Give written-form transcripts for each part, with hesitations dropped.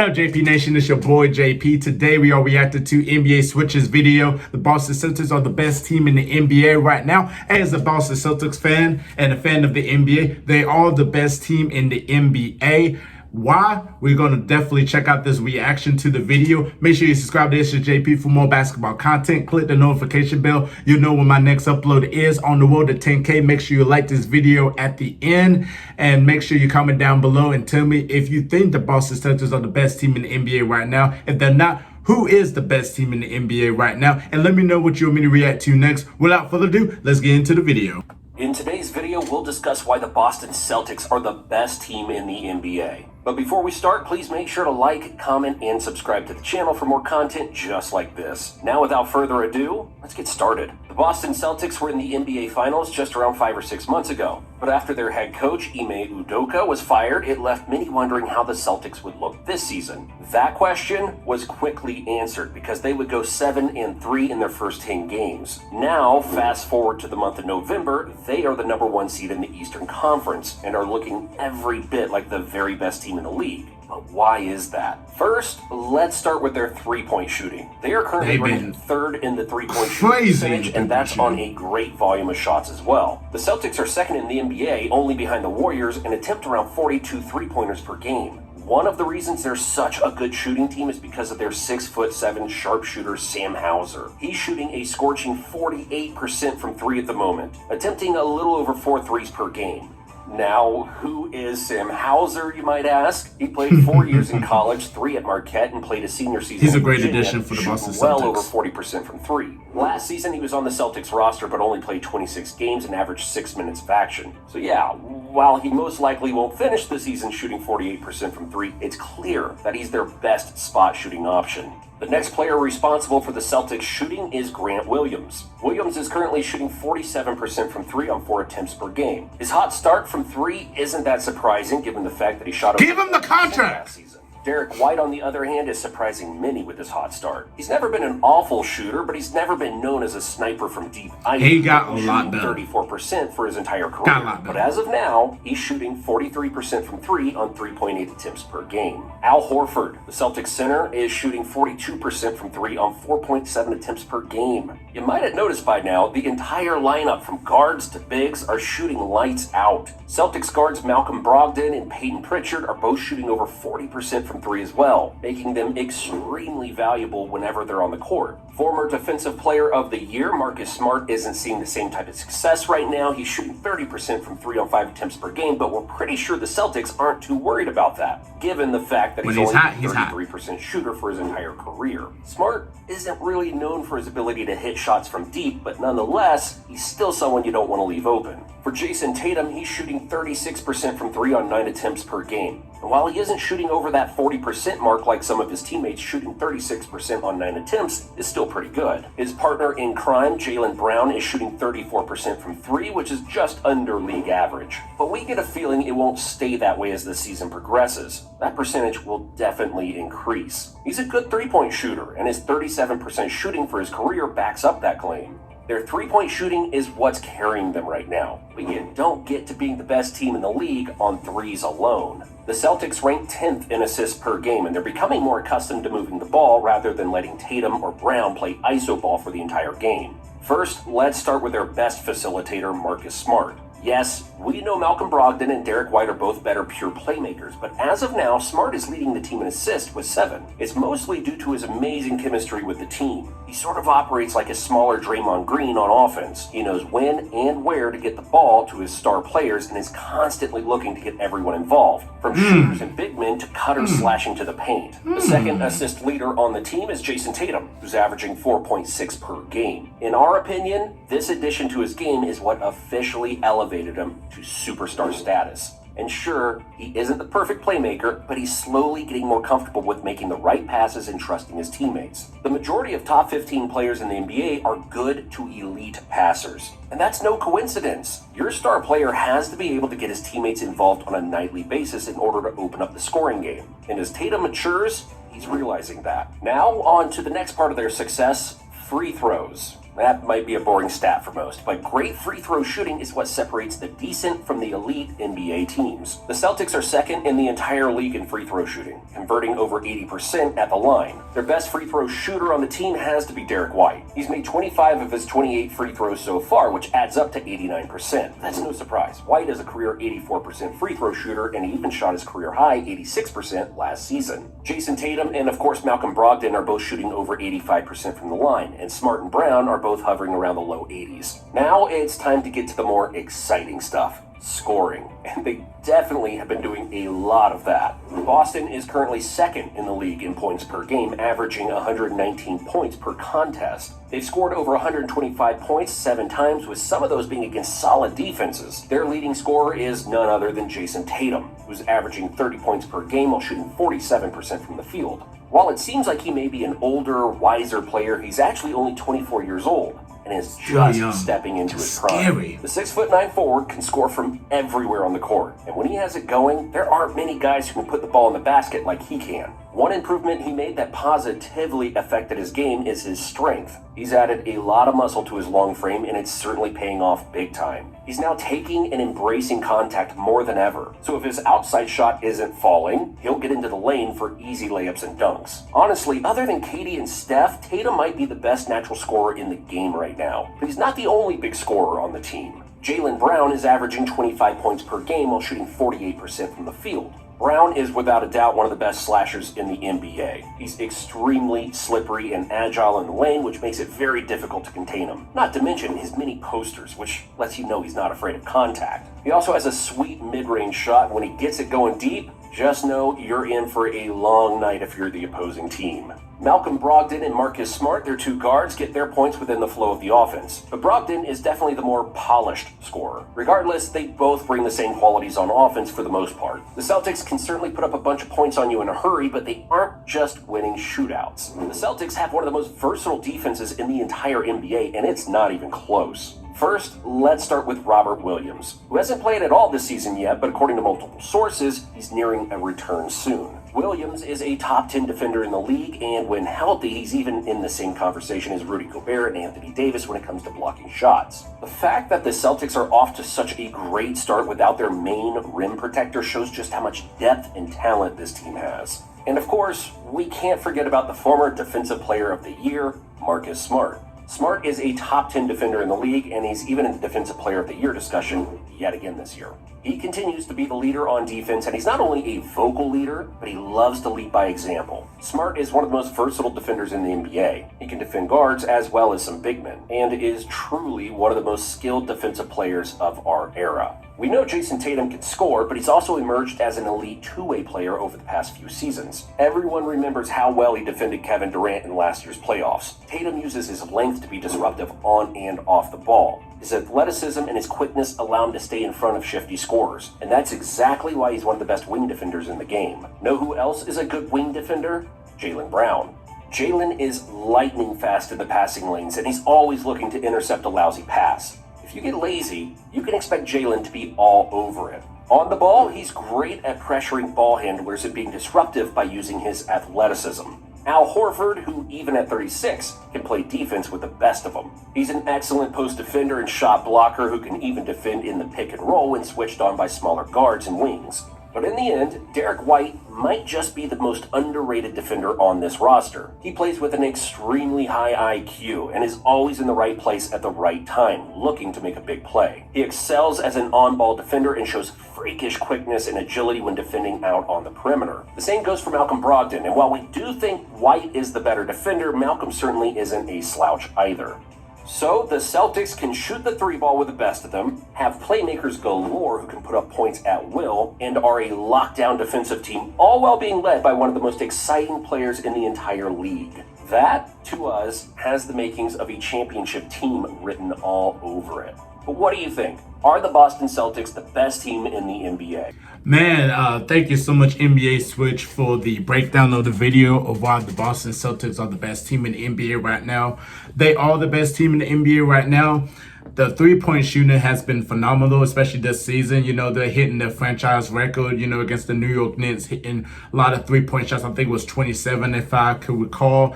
What up, JP Nation? It's your boy JP. Today we are reacting to NBA Switch's video. The Boston Celtics are the best team in the NBA right now. As a Boston Celtics fan and a fan of the NBA, they are the best team in the NBA. Why? We're going to definitely check out this reaction to the video. Make sure you subscribe to this JP for more basketball content. Click the notification bell. You'll know when my next upload is. On the road to 10K. Make sure you like this video at the end. And make sure you comment down below and tell me if you think the Boston Celtics are the best team in the NBA right now. If they're not, who is the best team in the NBA right now? And let me know what you want me to react to next. Without further ado, let's get into the video. In today's video, we'll discuss why the Boston Celtics are the best team in the NBA. But before we start, please make sure to like, comment, and subscribe to the channel for more content just like this. Now, without further ado, let's get started. The Boston Celtics were in the NBA Finals just around 5 or 6 months ago. But after their head coach, Ime Udoka, was fired, it left many wondering how the Celtics would look this season. That question was quickly answered because they would go 7-3 in their first 10 games. Now, fast forward to the month of November, they are the #1 seed in the Eastern Conference and are looking every bit like the very best team in the league. But why is that? First, let's start with their three-point shooting. They are currently ranked third in the three-point shooting percentage, and that's on a great volume of shots as well. The Celtics are second in the NBA, only behind the Warriors, and attempt around 42 three-pointers per game. One of the reasons they're such a good shooting team is because of their 6'7" sharpshooter Sam Hauser. He's shooting a scorching 48% from three at the moment, attempting a little over 4 threes per game. Now, who is Sam Hauser, you might ask? He played 4 years in college, 3 at Marquette, and played a senior season. He's a great addition for the Boston Celtics. Well over 40% from three. Last season, he was on the Celtics roster, but only played 26 games and averaged 6 minutes of action. So yeah, while he most likely won't finish the season shooting 48% from three, it's clear that he's their best spot shooting option. The next player responsible for the Celtics shooting is Grant Williams. Williams is currently shooting 47% from three on 4 attempts per game. His hot start from three isn't that surprising given the fact that he shot over Give him the contract! last season. Derek White, on the other hand, is surprising many with his hot start. He's never been an awful shooter, but he's never been known as a sniper from deep. He got a lot better. 34% for his entire career. But as of now, he's shooting 43% from three on 3.8 attempts per game. Al Horford, the Celtics center, is shooting 42% from three on 4.7 attempts per game. You might have noticed by now, the entire lineup from guards to bigs are shooting lights out. Celtics guards Malcolm Brogdon and Peyton Pritchard are both shooting over 40% from three as well, making them extremely valuable whenever they're on the court. Former Defensive Player of the Year, Marcus Smart, isn't seeing the same type of success right now. He's shooting 30% from three on 5 attempts per game, but we're pretty sure the Celtics aren't too worried about that, given the fact that he's only a 33% shooter for his entire career. Smart isn't really known for his ability to hit shots from deep, but nonetheless, he's still someone you don't want to leave open. For Jason Tatum, he's shooting 36% from three on 9 attempts per game. And while he isn't shooting over that 40% mark like some of his teammates, shooting 36% on 9 attempts is still pretty good. His partner in crime, Jaylen Brown, is shooting 34% from three, which is just under league average. But we get a feeling it won't stay that way as the season progresses. That percentage will definitely increase. He's a good three-point shooter, and his 37% shooting for his career backs up that claim. Their three-point shooting is what's carrying them right now, but you don't get to being the best team in the league on threes alone. The Celtics rank 10th in assists per game, and they're becoming more accustomed to moving the ball rather than letting Tatum or Brown play iso ball for the entire game. First, let's start with their best facilitator, Marcus Smart. Yes, we know Malcolm Brogdon and Derek White are both better pure playmakers, but as of now, Smart is leading the team in assists with 7. It's mostly due to his amazing chemistry with the team. He sort of operates like a smaller Draymond Green on offense. He knows when and where to get the ball to his star players and is constantly looking to get everyone involved, from shooters and big men to cutters slashing to the paint. The second assist leader on the team is Jason Tatum, who's averaging 4.6 per game. In our opinion, this addition to his game is what officially elevated him to superstar status. And sure, he isn't the perfect playmaker, but he's slowly getting more comfortable with making the right passes and trusting his teammates. The majority of top 15 players in the NBA are good to elite passers. And that's no coincidence. Your star player has to be able to get his teammates involved on a nightly basis in order to open up the scoring game. And as Tatum matures, he's realizing that. Now on to the next part of their success, free throws. That might be a boring stat for most, but great free throw shooting is what separates the decent from the elite NBA teams. The Celtics are second in the entire league in free throw shooting, converting over 80% at the line. Their best free throw shooter on the team has to be Derek White. He's made 25 of his 28 free throws so far, which adds up to 89%. That's no surprise. White is a career 84% free throw shooter, and he even shot his career high 86% last season. Jason Tatum and of course Malcolm Brogdon are both shooting over 85% from the line, and Smart and Brown are both hovering around the low 80s. Now it's time to get to the more exciting stuff. Scoring, and they definitely have been doing a lot of that. Boston is currently second in the league in points per game, averaging 119 points per contest. They've scored over 125 points 7 times, with some of those being against solid defenses. Their leading scorer is none other than Jason Tatum, who's averaging 30 points per game while shooting 47% from the field. While it seems like he may be an older, wiser player, he's actually only 24 years old and is just stepping into his prime. The 6'9" forward can score from everywhere on the court, and when he has it going, there aren't many guys who can put the ball in the basket like he can. One improvement he made that positively affected his game is his strength. He's added a lot of muscle to his long frame, and it's certainly paying off big time. He's now taking and embracing contact more than ever, so if his outside shot isn't falling, he'll get into the lane for easy layups and dunks. Honestly, other than Katie and Steph, Tatum might be the best natural scorer in the game right now, but he's not the only big scorer on the team. Jaylen Brown is averaging 25 points per game while shooting 48% from the field. Brown is without a doubt one of the best slashers in the NBA. He's extremely slippery and agile in the lane, which makes it very difficult to contain him. Not to mention his many posters, which lets you know he's not afraid of contact. He also has a sweet mid-range shot. When he gets it going deep, just know you're in for a long night if you're the opposing team. Malcolm Brogdon and Marcus Smart, their 2 guards, get their points within the flow of the offense. But Brogdon is definitely the more polished scorer. Regardless, they both bring the same qualities on offense for the most part. The Celtics can certainly put up a bunch of points on you in a hurry, but they aren't just winning shootouts. The Celtics have one of the most versatile defenses in the entire NBA, and it's not even close. First, let's start with Robert Williams, who hasn't played at all this season yet, but according to multiple sources, he's nearing a return soon. Williams is a top 10 defender in the league, and when healthy, he's even in the same conversation as Rudy Gobert and Anthony Davis when it comes to blocking shots. The fact that the Celtics are off to such a great start without their main rim protector shows just how much depth and talent this team has. And of course, we can't forget about the former Defensive Player of the Year, Marcus Smart. Smart is a top 10 defender in the league, and he's even in the Defensive Player of the Year discussion yet again this year. He continues to be the leader on defense, and he's not only a vocal leader, but he loves to lead by example. Smart is one of the most versatile defenders in the NBA. He can defend guards as well as some big men, and is truly one of the most skilled defensive players of our era. We know Jason Tatum can score, but he's also emerged as an elite two-way player over the past few seasons. Everyone remembers how well he defended Kevin Durant in last year's playoffs. Tatum uses his length to be disruptive on and off the ball. His athleticism and his quickness allow him to stay in front of shifty scorers, and that's exactly why he's one of the best wing defenders in the game. Know who else is a good wing defender? Jaylen Brown. Jaylen is lightning fast in the passing lanes, and he's always looking to intercept a lousy pass. If you get lazy, you can expect Jaylen to be all over it. On the ball, he's great at pressuring ball handlers and being disruptive by using his athleticism. Al Horford, who even at 36, can play defense with the best of them. He's an excellent post defender and shot blocker who can even defend in the pick and roll when switched on by smaller guards and wings. But in the end, Derek White might just be the most underrated defender on this roster. He plays with an extremely high IQ and is always in the right place at the right time, looking to make a big play. He excels as an on-ball defender and shows freakish quickness and agility when defending out on the perimeter. The same goes for Malcolm Brogdon, and while we do think White is the better defender, Malcolm certainly isn't a slouch either. So, the Celtics can shoot the three ball with the best of them, have playmakers galore who can put up points at will, and are a lockdown defensive team, all while being led by one of the most exciting players in the entire league. That, to us, has the makings of a championship team written all over it. But what do you think? Are the Boston Celtics the best team in the NBA? Man, thank you so much, NBA Switch, for the breakdown of the video of why the Boston Celtics are the best team in the NBA right now. They are the best team in the NBA right now. The three-point shooting has been phenomenal, especially this season. You know, they're hitting their franchise record, you know, against the New York Knicks, hitting a lot of three-point shots. I think it was 27, if I could recall.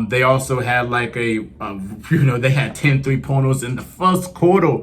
They also had like they had 10 three-pointers in the first quarter.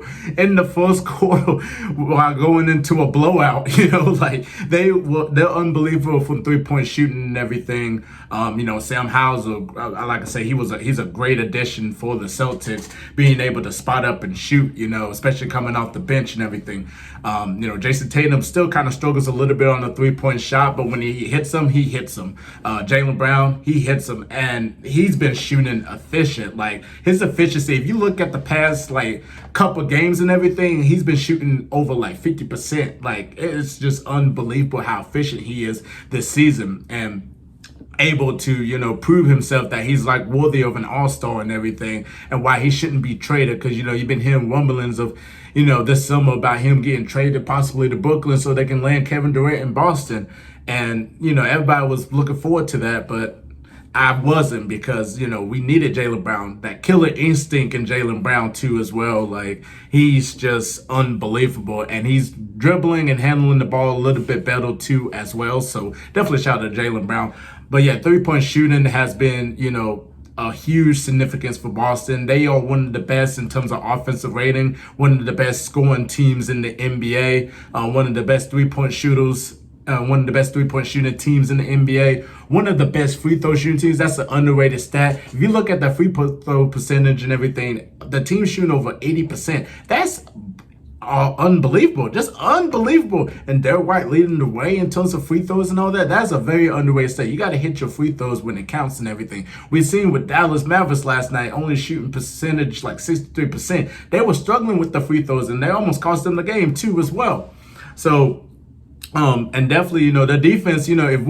While going into a blowout, you know, like they're unbelievable from three-point shooting and everything. You know, Sam Hauser, like I say, he's a great addition for the Celtics, being able to spot up and shoot, you know, especially coming off the bench and everything. You know, Jason Tatum still kind of struggles a little bit on the three-point shot, but when he hits them, he hits them. Jaylen Brown, he hits them, and he's been shooting efficient. Like, his efficiency, if you look at the past, like, couple games and everything, he's been shooting over, like, 50%. Like, it's just unbelievable how efficient he is this season. And able to, you know, prove himself that he's like worthy of an all-star and everything, and why he shouldn't be traded. Because, you know, you've been hearing rumblings of, you know, this summer about him getting traded possibly to Brooklyn so they can land Kevin Durant in Boston. And, you know, everybody was looking forward to that, but I wasn't, because, you know, we needed Jaylen Brown, that killer instinct in Jaylen Brown too as well. Like, he's just unbelievable, and he's dribbling and handling the ball a little bit better too as well. So definitely shout out to Jaylen Brown. But yeah, three-point shooting has been, you know, a huge significance for Boston. They are one of the best in terms of offensive rating, one of the best scoring teams in the NBA, one of the best three-point shooters, one of the best three-point shooting teams in the NBA, one of the best free throw shooting teams. That's an underrated stat. If you look at the free throw percentage and everything, the team shooting over 80%. That's unbelievable, just unbelievable. And Derek White leading the way in terms of free throws and all that. That's a very underrated stat. You got to hit your free throws when it counts and everything. We've seen with Dallas Mavericks last night, only shooting percentage like 63%. They were struggling with the free throws, and they almost cost them the game too as well. So and definitely, you know, the defense, you know, if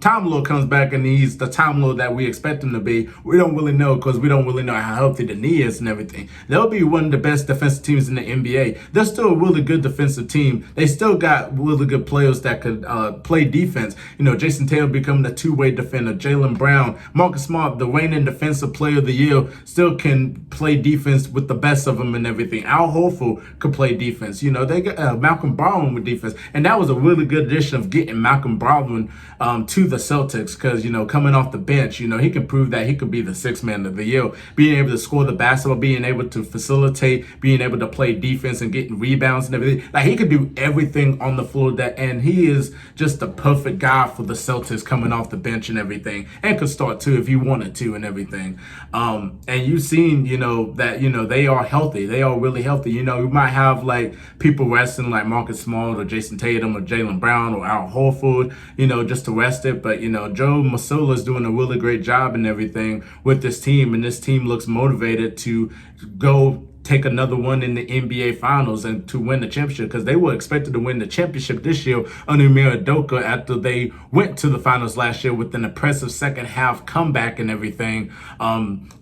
Tom Lord comes back and he's the Tom Lord that we expect him to be, we don't really know, because we don't really know how healthy the knee is and everything. They'll be one of the best defensive teams in the NBA. They're still a really good defensive team. They still got really good players that could play defense. You know, Jason Tatum becoming a two-way defender. Jaylen Brown, Marcus Smart, the reigning defensive player of the year, still can play defense with the best of them and everything. Al Horford could play defense. You know, they got Malcolm Brogdon with defense, and that was a really good addition of getting Malcolm Brogdon to the Celtics, because, you know, coming off the bench, you know, he can prove that he could be the sixth man of the year, being able to score the basketball, being able to facilitate, being able to play defense and getting rebounds and everything. Like, he could do everything on the floor, and he is just the perfect guy for the Celtics coming off the bench and everything, and could start too if he wanted to and everything. And you've seen, you know, that, you know, they are healthy. They are really healthy. You know, you might have like people resting like Marcus Smart or Jason Tatum or Jaylen Brown or Al Horford, you know, just to rest it. But, you know, Joe Mazzulla is doing a really great job and everything with this team, and this team looks motivated to go take another one in the NBA Finals and to win the championship, because they were expected to win the championship this year under Udoka after they went to the finals last year with an impressive second half comeback and everything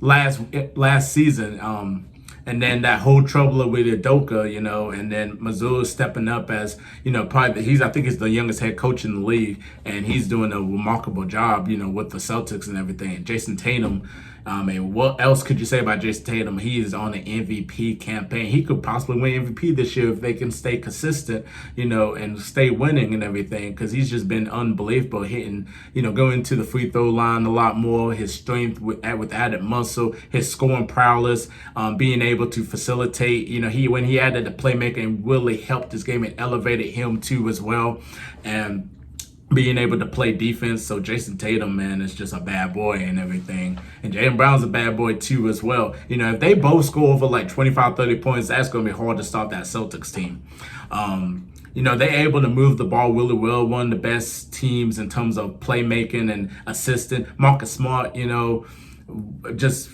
last season. And then that whole trouble with Udoka, you know, and then Mazzulla stepping up as, you know, probably I think he's the youngest head coach in the league, and he's doing a remarkable job, you know, with the Celtics and everything. And Jason Tatum, and what else could you say about Jason Tatum? He is on an MVP campaign. He could possibly win MVP this year if they can stay consistent, you know, and stay winning and everything, because he's just been unbelievable, hitting, you know, going to the free throw line a lot more, his strength with added muscle, his scoring prowess, being able to facilitate, you know, when he added the playmaking, really helped his game and elevated him too as well. And being able to play defense. So Jason Tatum, man, is just a bad boy and everything. And Jaylen Brown's a bad boy too as well. You know, if they both score over like 25, 30 points, that's going to be hard to stop that Celtics team. You know, they're able to move the ball really well. One of the best teams in terms of playmaking and assisting. Marcus Smart, you know, just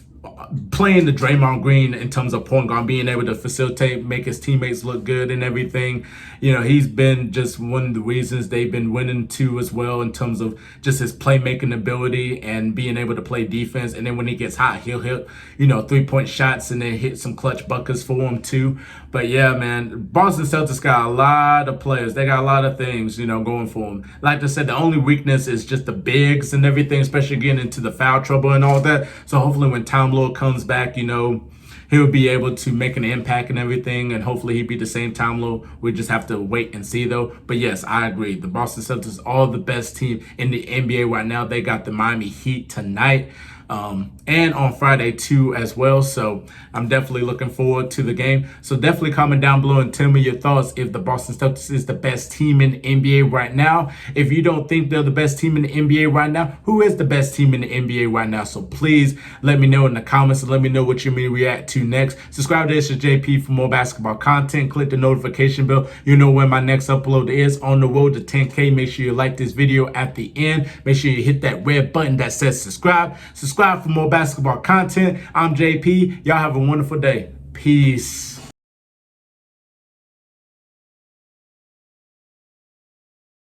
playing the Draymond Green in terms of point guard, being able to facilitate, make his teammates look good and everything. You know, he's been just one of the reasons they've been winning too as well, in terms of just his playmaking ability and being able to play defense. And then when he gets hot, he'll hit, you know, 3-point shots and then hit some clutch buckets for him too. But yeah, man, Boston Celtics got a lot of players. They got a lot of things, you know, going for them. Like I said, the only weakness is just the bigs and everything, especially getting into the foul trouble and all that. So hopefully when Tom Lord comes back, you know, he'll be able to make an impact and everything, and hopefully he'll be the same Tom Lord. We just have to wait and see though. But yes, I agree. The Boston Celtics are the best team in the NBA right now. They got the Miami Heat tonight. And on Friday too as well. So I'm definitely looking forward to the game. So definitely comment down below and tell me your thoughts if the Boston Celtics is the best team in the NBA right now. If you don't think they're the best team in the NBA right now, who is the best team in the NBA right now? So please let me know in the comments and let me know what you may react to next. Subscribe to This is JP for more basketball content. Click the notification bell. You know when my next upload is. On the road to 10K. Make sure you like this video at the end. Make sure you hit that red button that says subscribe. Subscribe for more basketball content. I'm JP. Y'all have a wonderful day. Peace.